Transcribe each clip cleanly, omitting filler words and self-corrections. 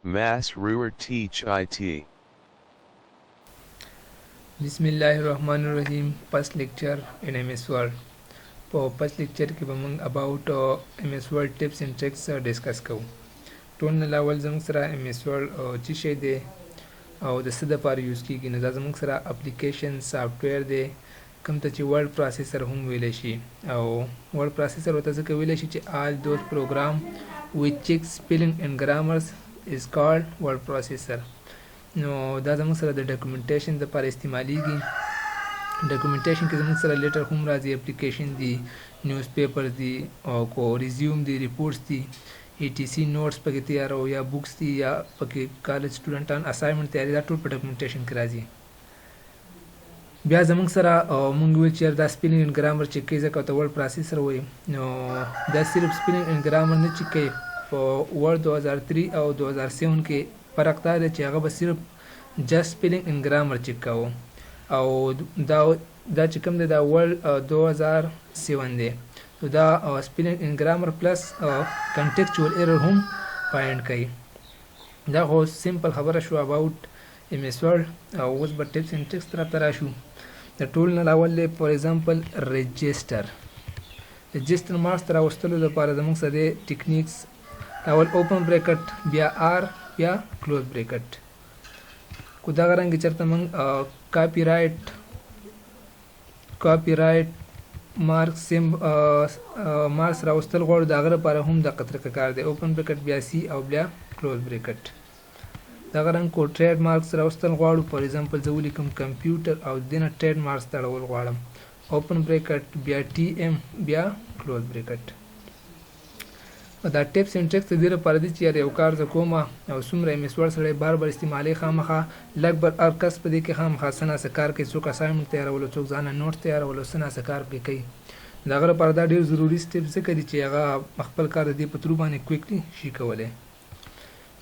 mswordtipsandtricks. Bismillahirrahmanirrahim. First lecture in MS Word. For first lecture کې به موږ about MS Word tips and tricks discuss کوو. ټول نه اول زموږ سره MS Word چې شی دی او د څه دپاره یوز کیږي نو دا زموږ سره اپلیکیشن سافټویر دی کوم ته چې ورډ پروسیسر هم ویلی شي او ورډ پروسیسر ورته ځکه ویلی شي چې all those program which check spelling and grammars is called word processor. نو دا زموږ سره د ډاکومنټیشن دپاره استعمالیږي. ډاکومنټیشن کې زموږ سره لیټر هم راځي، اپلیکیشن دي، نیوز پیپر دي او کو ریزیوم دي، ریپورټس دي، ETC نوټس پکې تیارو یا بکس دي یا پکې کالج سټوډنټان اسایمنټ تیاري، دا ټول په ډاکومنټیشن کې راځي. بیا زموږ سره مونږ ویل چې دا سپیلینګ اینډ ګرامر چیک کوي ځکه ورته ورډ پروسیسر وایي. نو دا صرف سپیلینګ اینډ ګرامر نه چیک کوي، په ورډ 2003 او 2007 کې فرق دا دی چې هغه به صرف جسٹ سپیلینګ اینډ ګرامر چیک کوو او دا چې کوم دی دا ورډ 2007 دی. نو دا سپیلینګ اینډ ګرامر پلس کنټیکچوال ایرر هم فایند کوي. دا خو سمپل خبره شو اباوټ MS Word. او اوس به ټیپس اینډ ټریکس طرف ته راشو. د ټول نه اول دی فار ایگزامپل رجسټر مارکس ته راوستلو لپاره زموږ سره دی ټیکنیکس. اول اوپن بریکټ بیا آر بیا کلوز بریکټ. کو دغه رنګې چېرته موږ کاپی رایټ مارکس راوستل غواړو، د هغه لپاره هم دغه طریقه کار دی، اوپن بریکټ بیا سی او بیا کلوز بریکټ. دغه رنګ کو ټریډ مارکس راوستل غواړو، فار ایگزامپل زه ولیکم کمپیوټر او دې نه ټریډ مارکس تړول غواړم، اوپن بریکټ بیا TM بیا کلوز بریکټ. دا ټیپس اینډ ټریکس د دې لپاره دي چې یار یو کار زه کوم او څومره MS Word سړی بار بار استعمالوي، خامخا لږ بر هر کس په دې کې خامخا څه ناڅه کار کوي، څوک اسایمنټ تیارولو، څوک ځانه نوټ تیارولو، څه ناڅه کار پرې کوي. د هغه لپاره دا ډېر ضروري سټیپ ځکه دي چې هغه خپل کار د دې په ترو باندې کویکلی شي کولی.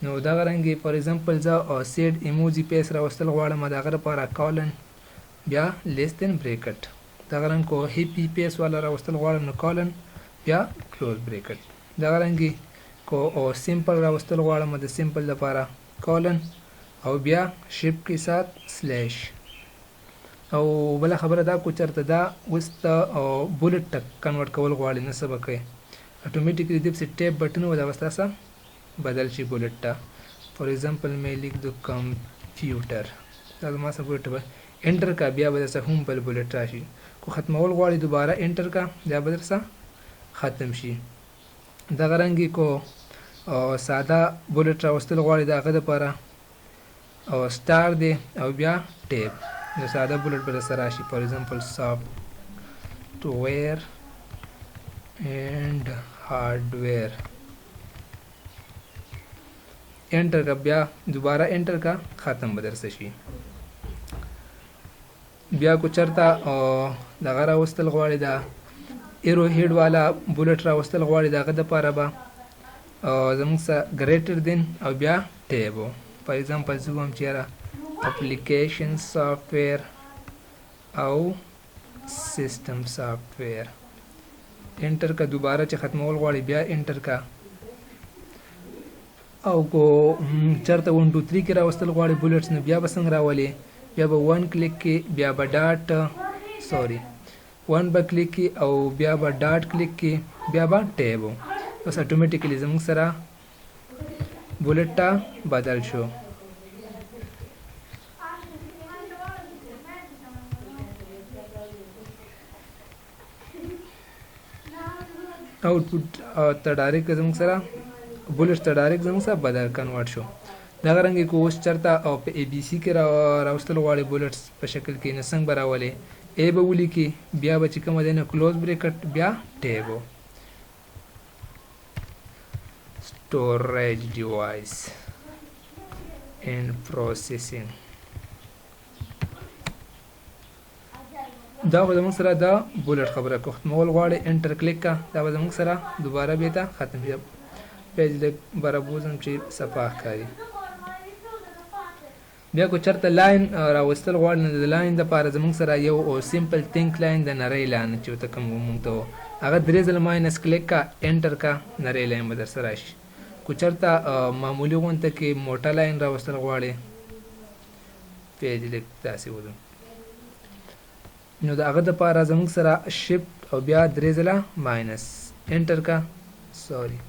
نو دغه رنګې فار ایگزامپل زه سیډ ایموجي پیس راوستل غواړم، د هغه لپاره کالن بیا لیس دین بریکټ. دغه رنګ کو هیپي پیس والا راوستل غواړم نو کالن بیا کلوز بریکټ. دغه رنګې کو سمپل راوستل غواړم، د سمپل لپاره کالن او بیا شپ کې سات سلیش. او بله خبره دا کو چېرته دا اوس ته بولټ ټک کنورټ کول غواړي نه څه به کوئ، اټومیټیکلی دې پسې ټیپ بټن و دا به ستاسو بدل شي بولټ ته. فار ایگزامپل مې لیک دو کمپیوټر، دا زما څه بولټ به انټر کا بیا به درڅه هم بل بولټ راشي. کو ختمول غواړي دوباره انټر کا بیا به درڅه ختم شي. دغه رنګې کو ساده بولټ راوستل غواړي، د هغه دپاره سټار دی او بیا ټیپ، نو ساده بولټ به درسره راشي. فار ایگزامپل سافټویر اینډ هارډویر، انټر کا بیا دوباره انټر کا ختم به درڅه شي. بیا کو چېرته دغه راوستل غواړي، دا ایرو هیډ والا بولټ راوستل غواړي، د هغه دپاره به زموږ سره ګریټر دین او بیا ټیب و. فار ایگزامپل زه ووایم چې یاره اپلیکیشن سافټویر او سیسټم سافټویر، انټر کا دوباره چې ختمول غواړي بیا انټر کا. او کو چېرته 1 2 3 کې راوستل غواړي بولټس، نو بیا به څنګه راولي، بیا به 1 کلیک کې بیا به ډاټ 1 به کلیک کې او بیا به ډاټ کلیک کې بیا به ټیب. بس اټومیټیکلی زموږ سره بولټ ته بدل شو. آوټپوټ ته ډایرکټ زموږ سره بولټ ته ډایرکټ زموږ سره بدل کنورټ شو. دغه رنګې کو اوس چېرته او په ABC کې راوستل غواړي بولټس په شکل کې، نو څنګه به راولې، ای به ولیکي بیا به چې کومه دی نه کلوز بریکټ بیا ټیب و. storage device and processing، دا به زموږ سره دا بولټ خبره کو ختمول غواړي انټر کلیک کا، دا به زموږ سره دوباره بیا ته ختم شي. پیج لږ برابوزم چې صفحه ښکاري. بیا کو چېرته لاین راوستل غواړي، نو د لاین دپاره زموږ سره یو سمپل تھنک لاین د نری لاین چې ورته کوم موږ ته هغه 3 ځله ماینس کلیک کا انټر کا، نری لاین به درسره راشي. کو چېرته معمولي غونته کې موټه لاین راوستل غواړې پیج لیک داسې وځو نو د هغه دپاره زموږ سره شفټ او بیا درې ځله ماینس انټر کا سوري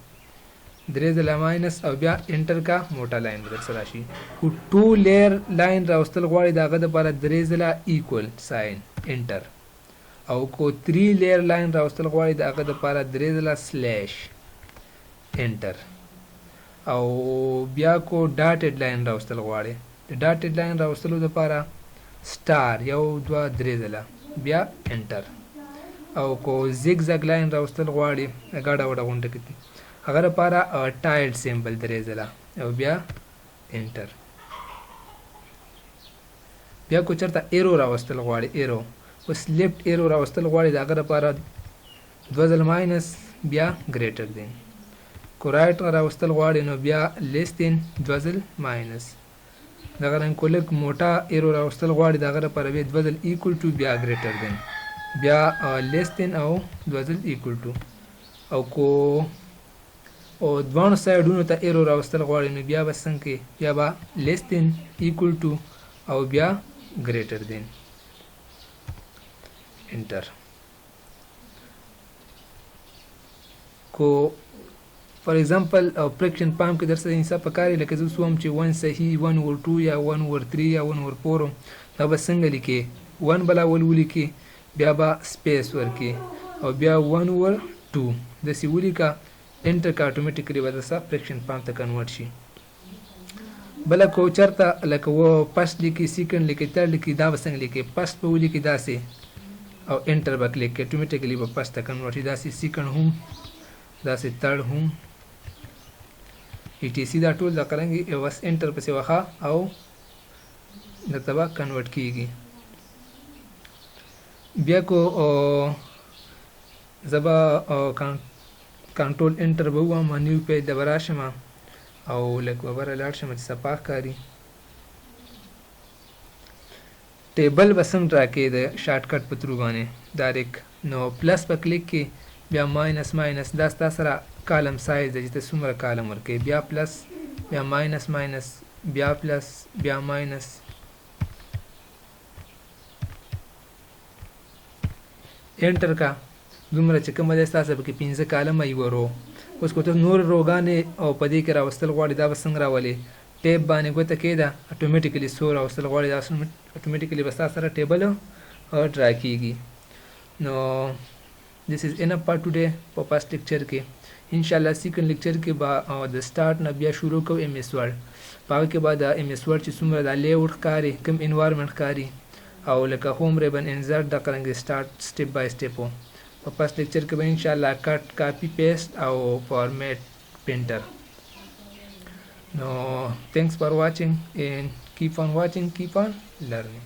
درې ځله ماینس او بیا انټر کا موټه لاین به درسره راشي خو ټو لیر لاین راوستل غواړې د هغه دپاره درې ځله ایکول ساین انټر او کو 3 لیر لاین راوستل غواړي د هغه دپاره درې ځله سلیش انټر او بیا کو ډاټډ لاین راوستل غواړي د ډاټډ لاین راوستلو دپاره سټار یو دوه درې ځله بیا انټر او کو زیګ زګ لاین راوستل غواړي ګاډه وډه غونډه کې هغه دپاره ټایل سیمبل درې ځله او بیا انټر بیا کو چېرته ایرو راوستل غواړي ایرو اوس لیفټ ایرو راوستل غواړي د هغه دپاره دوه ځله ماینس بیا ګریټر دین کو رایټ راوستل غواړي نو بیا لیس دین دوه ځل ماینس دغه رنګ کو لږ موټه ایرو راوستل غواړي د هغه دپاره بیا دوه ځل ایکول ټو بیا ګریټر دین بیا لیس دین او دوه ځل ایکول ټو او کو دواړو سایډونو ته ایرو راوستل غواړي نو بیا به څنګه کې بیا به لیس دین ایکول ټو او بیا ګریټر دین انټر کو فار ایگزامپل فریکشن پام کې درسره حساب پکاري لکه زه سوم چې 1 صحیح 1 ور 2 یا 1 ور 3 یا 1 ور 4 دا به څنګه لیکي 1 بلا ول ولیکي بیا به سپیس ورکي او بیا 1 ور 2 د سی ولیکا انټر کا اتوماتیکلی به د فریکشن پام ته کنورټ شي بل کو چرته لکه و پس لیکي سیکنډ لیکي تر لیکي دا به څنګه لیکي پس په ولیکي داسې او انټر به کلیک کوي اتوماتیکلی به پس ته کنورټ شي داسې سیکنډ هم داسې تړ هم ای ټی سی دا ټول د قرنګي بس انټر پسې وخا او درته به کنورټ کیږي بیا کو زبا کنټرول انټر به ووایم نیو پیج ته به راشم او لږ به بره لاړ شم چې صفا ښکاري ټیبل به څنګه راکې د شارټکټ په ترو باندې ډایرکټ نو پلس په کلیک کې بیا ماینس ماینس دا ستا سره کالم سایز دی چې ته څومره کالم ورکوې بیا پلس بیا ماینس ماینس بیا پلس بیا ماینس انټر کا دومره چې کومه دی ستاسو پکې 15 کالمه یوه رو اوس که ته نور روګانې او په دې کې راوستل غواړې دا به څنګه راولې ټیپ باندې ګوته کېده اتوماتیکلی څو راوستل غواړې دا اتوماتیکلی به ستا سره ټیبل ډرا کېږي نو this is enough for today په پاس لیکچر کې انشاءالله سیکنډ لیکچر کې به د سټارټ نه بیا شروع کوو ایم ایس ورډ په هغه کې به د ایم ایس ورډ چې څومره د لیاوټ ښکاري کوم انوایرمنټ ښکاري او لکه ہوم ریبن انزرټ د قرنګ سټارټ سټیپ بای سټیپ په پاس لیکچر کې به انشاءالله کټ کاپی پیسټ او فارمیټ پینټر نو thanks for watching and keep on watching, keep on learning.